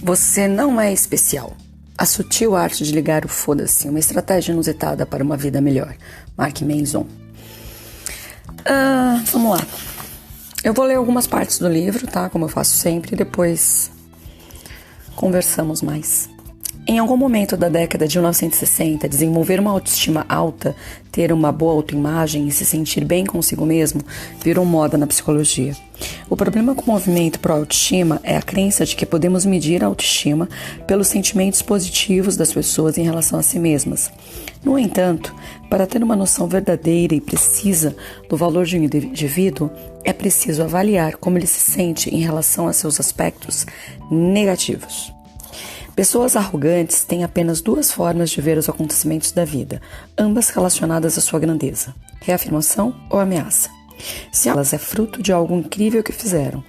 Você não é especial. A sutil arte de ligar o foda-se, uma estratégia inusitada para uma vida melhor. Mark Manson. Vamos lá. Eu vou ler algumas partes do livro, tá? Como eu faço sempre, e depois conversamos mais. Em algum momento da década de 1960, desenvolver uma autoestima alta, ter uma boa autoimagem e se sentir bem consigo mesmo virou moda na psicologia. O problema com o movimento pró-autoestima é a crença de que podemos medir a autoestima pelos sentimentos positivos das pessoas em relação a si mesmas. No entanto, para ter uma noção verdadeira e precisa do valor de um indivíduo, é preciso avaliar como ele se sente em relação a seus aspectos negativos. Pessoas arrogantes têm apenas duas formas de ver os acontecimentos da vida, ambas relacionadas à sua grandeza: reafirmação ou ameaça. Se elas é fruto de algo incrível que fizeram.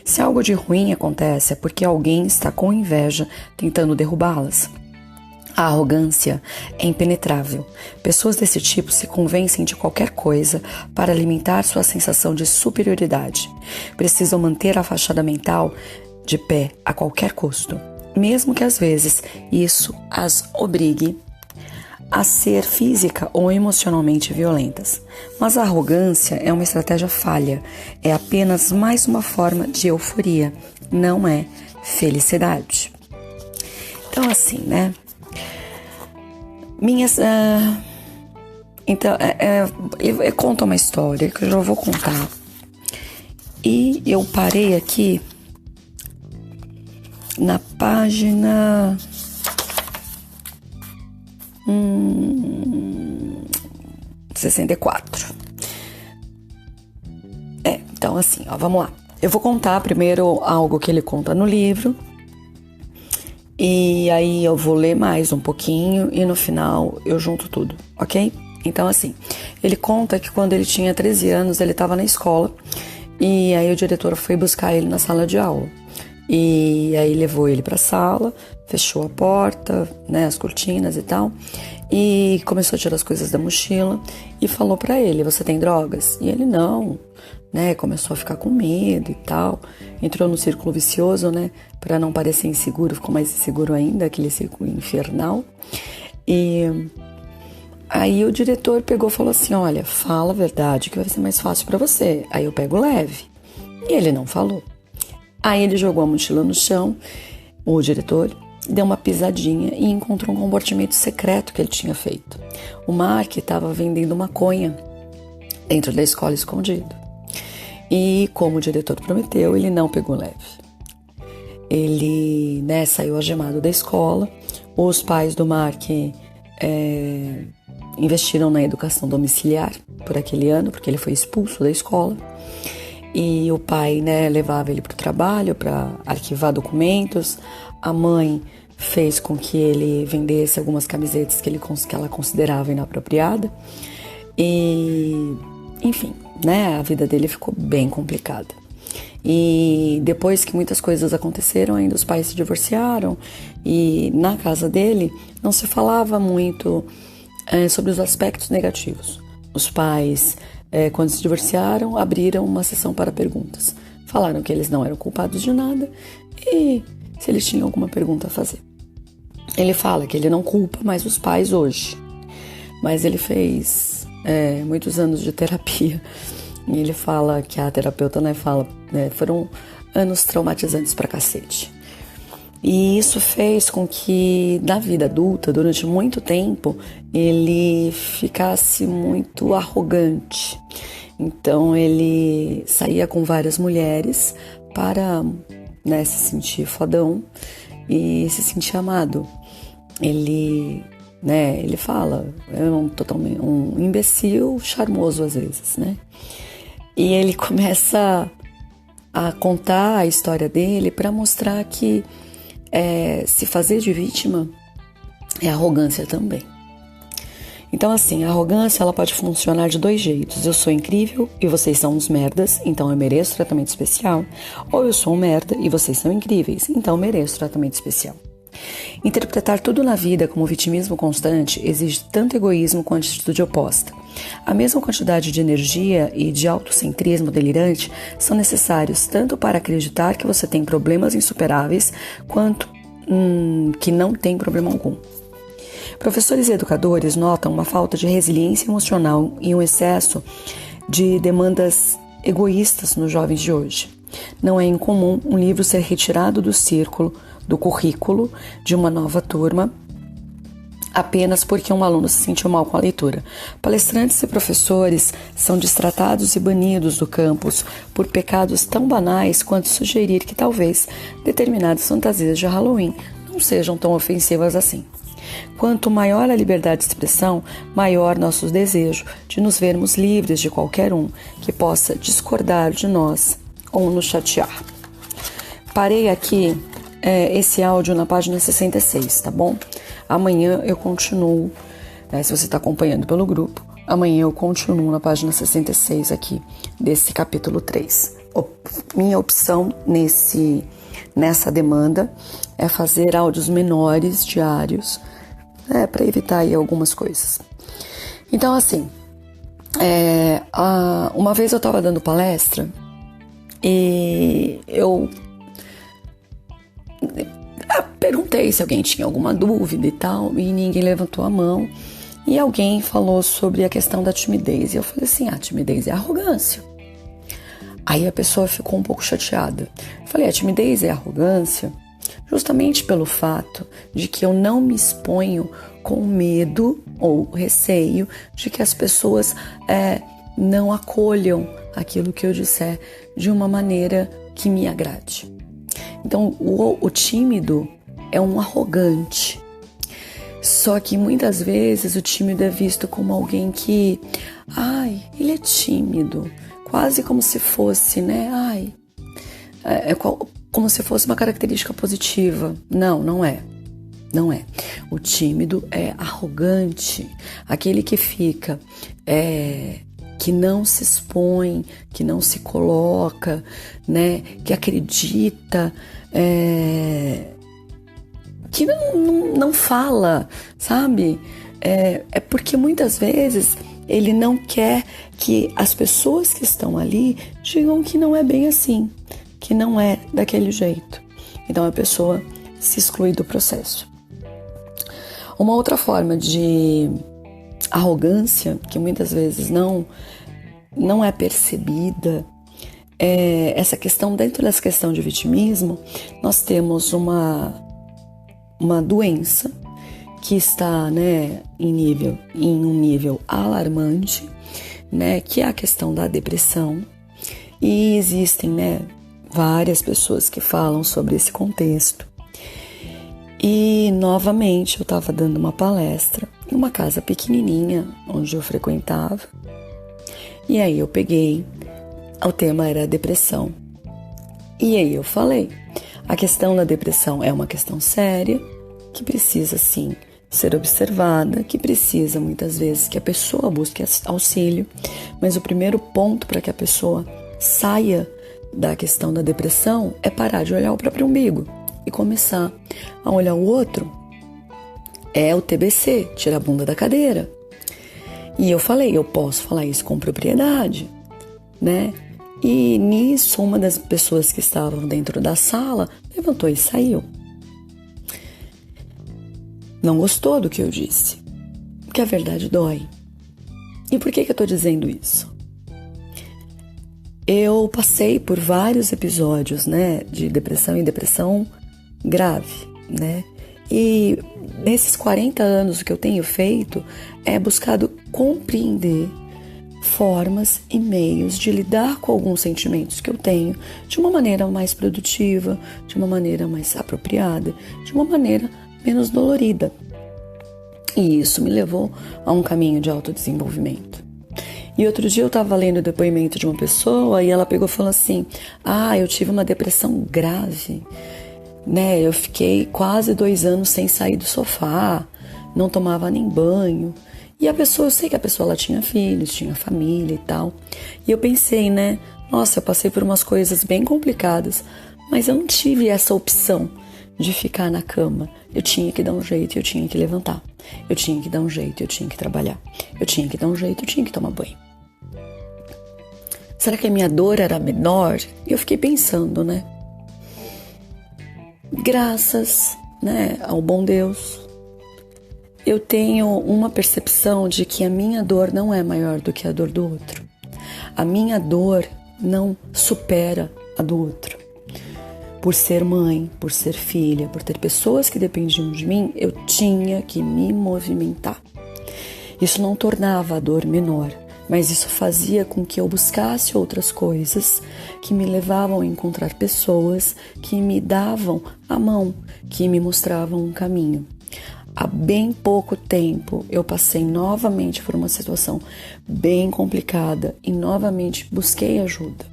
Se algo de ruim acontece, é porque alguém está com inveja tentando derrubá-las. A arrogância é impenetrável. Pessoas desse tipo se convencem de qualquer coisa para alimentar sua sensação de superioridade. Precisam manter a fachada mental de pé a qualquer custo, mesmo que às vezes isso as obrigue a ser física ou emocionalmente violentas. Mas a arrogância é uma estratégia falha, é apenas mais uma forma de euforia, não é felicidade. Então assim, né? Eu conto uma história que eu já vou contar. E eu parei aqui na página 64. Então assim, vamos lá. Eu vou contar primeiro algo que ele conta no livro. E aí eu vou ler mais um pouquinho e no final eu junto tudo, ok? Então assim, ele conta que quando ele tinha 13 anos ele estava na escola e aí o diretor foi buscar ele na sala de aula. E aí levou ele para a sala, fechou a porta, né, as cortinas e tal, e começou a tirar as coisas da mochila e falou para ele: "Você tem drogas?" E ele não, né, começou a ficar com medo e tal, entrou no círculo vicioso, né, para não parecer inseguro, ficou mais inseguro ainda, aquele círculo infernal. E aí o diretor pegou e falou assim: "Olha, fala a verdade que vai ser mais fácil para você, aí eu pego leve." E ele não falou. Aí ele jogou a mochila no chão, o diretor deu uma pisadinha e encontrou um compartimento secreto que ele tinha feito. O Mark estava vendendo maconha dentro da escola escondido. E como o diretor prometeu, ele não pegou leve. Ele, saiu algemado da escola. Os pais do Mark investiram na educação domiciliar por aquele ano, porque ele foi expulso da escola. E o pai, levava ele para o trabalho, para arquivar documentos. A mãe fez com que ele vendesse algumas camisetas que ela considerava inapropriada. E, enfim, a vida dele ficou bem complicada. E depois que muitas coisas aconteceram, ainda os pais se divorciaram. E na casa dele não se falava muito sobre os aspectos negativos. Os pais, quando se divorciaram, abriram uma sessão para perguntas. Falaram que eles não eram culpados de nada e se eles tinham alguma pergunta a fazer. Ele fala que ele não culpa mais os pais hoje, mas ele fez muitos anos de terapia. E ele fala que a terapeuta fala, foram anos traumatizantes pra cacete. E isso fez com que, na vida adulta, durante muito tempo, ele ficasse muito arrogante. Então, ele saía com várias mulheres para se sentir fodão e se sentir amado. Ele fala, é totalmente um imbecil charmoso às vezes, E ele começa a contar a história dele para mostrar que se fazer de vítima é arrogância também. Então assim, a arrogância ela pode funcionar de dois jeitos: eu sou incrível e vocês são uns merdas, então eu mereço tratamento especial. Ou eu sou um merda e vocês são incríveis, então eu mereço tratamento especial. Interpretar tudo na vida como vitimismo constante exige tanto egoísmo quanto atitude oposta. A mesma quantidade de energia e de autocentrismo delirante são necessários tanto para acreditar que você tem problemas insuperáveis, quanto que não tem problema algum. Professores e educadores notam uma falta de resiliência emocional e um excesso de demandas egoístas nos jovens de hoje. Não é incomum um livro ser retirado do currículo de uma nova turma apenas porque um aluno se sentiu mal com a leitura. Palestrantes e professores são destratados e banidos do campus por pecados tão banais quanto sugerir que talvez determinadas fantasias de Halloween não sejam tão ofensivas assim. Quanto maior a liberdade de expressão, maior nosso desejo de nos vermos livres de qualquer um que possa discordar de nós ou nos chatear. Parei aqui esse áudio na página 66, tá bom? Amanhã eu continuo, se você está acompanhando pelo grupo, amanhã eu continuo na página 66 aqui, desse capítulo 3. Minha opção nessa demanda é fazer áudios menores, diários, para evitar aí algumas coisas. Então, assim, uma vez eu estava dando palestra e eu perguntei se alguém tinha alguma dúvida e tal, e ninguém levantou a mão. E alguém falou sobre a questão da timidez. E eu falei assim, a timidez é arrogância. Aí a pessoa ficou um pouco chateada. Eu falei, a timidez é arrogância justamente pelo fato de que eu não me exponho com medo ou receio de que as pessoas não acolham aquilo que eu disser de uma maneira que me agrade. Então, o tímido é um arrogante. Só que muitas vezes o tímido é visto como alguém que, ele é tímido, quase como se fosse, né? Como se fosse uma característica positiva. Não, não é. Não é. O tímido é arrogante, aquele que fica, que não se expõe, que não se coloca, né? Que acredita, que não fala, sabe? É porque muitas vezes ele não quer que as pessoas que estão ali digam que não é bem assim, que não é daquele jeito. Então a pessoa se exclui do processo. Uma outra forma de arrogância, que muitas vezes não é percebida, essa questão, dentro dessa questão de vitimismo, nós temos uma doença que está, né, em um nível alarmante, né, que é a questão da depressão. E existem, né, várias pessoas que falam sobre esse contexto. E, novamente, eu estava dando uma palestra em uma casa pequenininha, onde eu frequentava. E aí eu peguei, o tema era a depressão. E aí eu falei, a questão da depressão é uma questão séria, que precisa, sim, ser observada, que precisa, muitas vezes, que a pessoa busque auxílio. Mas o primeiro ponto para que a pessoa saia da questão da depressão é parar de olhar o próprio umbigo e começar a olhar o outro. É o TBC, tira a bunda da cadeira. E eu falei, eu posso falar isso com propriedade, né? E nisso, uma das pessoas que estavam dentro da sala levantou e saiu. Não gostou do que eu disse, porque a verdade dói. E por que eu estou dizendo isso? Eu passei por vários episódios, né, de depressão e depressão grave, né? E nesses 40 anos o que eu tenho feito é buscado compreender formas e meios de lidar com alguns sentimentos que eu tenho de uma maneira mais produtiva, de uma maneira mais apropriada, de uma maneira menos dolorida. E isso me levou a um caminho de autodesenvolvimento. E outro dia eu estava lendo o depoimento de uma pessoa e ela pegou e falou assim, eu tive uma depressão grave, né? Eu fiquei quase 2 anos sem sair do sofá, não tomava nem banho. E a pessoa, eu sei que a pessoa ela tinha filhos, tinha família e tal. E eu pensei, né? Nossa, eu passei por umas coisas bem complicadas, mas eu não tive essa opção de ficar na cama. Eu tinha que dar um jeito e eu tinha que levantar. Eu tinha que dar um jeito e eu tinha que trabalhar. Eu tinha que dar um jeito e eu tinha que tomar banho. Será que a minha dor era menor? E eu fiquei pensando, né? Graças né, ao bom Deus. Eu tenho uma percepção de que a minha dor não é maior do que a dor do outro. A minha dor não supera a do outro. Por ser mãe, por ser filha, por ter pessoas que dependiam de mim, eu tinha que me movimentar. Isso não tornava a dor menor, mas isso fazia com que eu buscasse outras coisas que me levavam a encontrar pessoas que me davam a mão, que me mostravam um caminho. Há bem pouco tempo eu passei novamente por uma situação bem complicada e novamente busquei ajuda.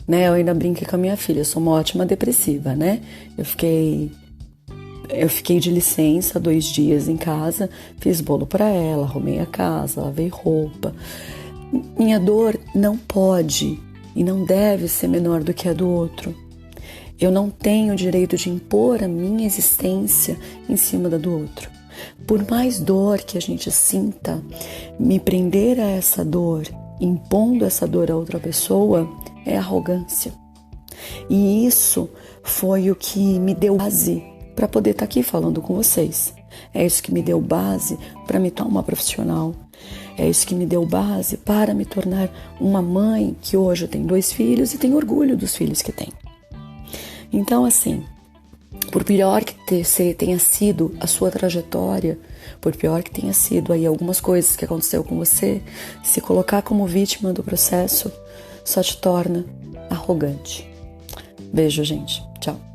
Eu ainda brinquei com a minha filha, eu sou uma ótima depressiva, né? Eu fiquei de licença 2 dias em casa, fiz bolo para ela, arrumei a casa, lavei roupa. Minha dor não pode e não deve ser menor do que a do outro. Eu não tenho o direito de impor a minha existência em cima da do outro. Por mais dor que a gente sinta, me prender a essa dor, impondo essa dor a outra pessoa, é arrogância. E isso foi o que me deu base para poder estar aqui falando com vocês. É isso que me deu base para me tornar uma profissional. É isso que me deu base para me tornar uma mãe que hoje tem 2 filhos e tem orgulho dos filhos que tem. Então, assim, por pior que tenha sido a sua trajetória, por pior que tenha sido aí algumas coisas que aconteceu com você, se colocar como vítima do processo só te torna arrogante. Beijo, gente. Tchau.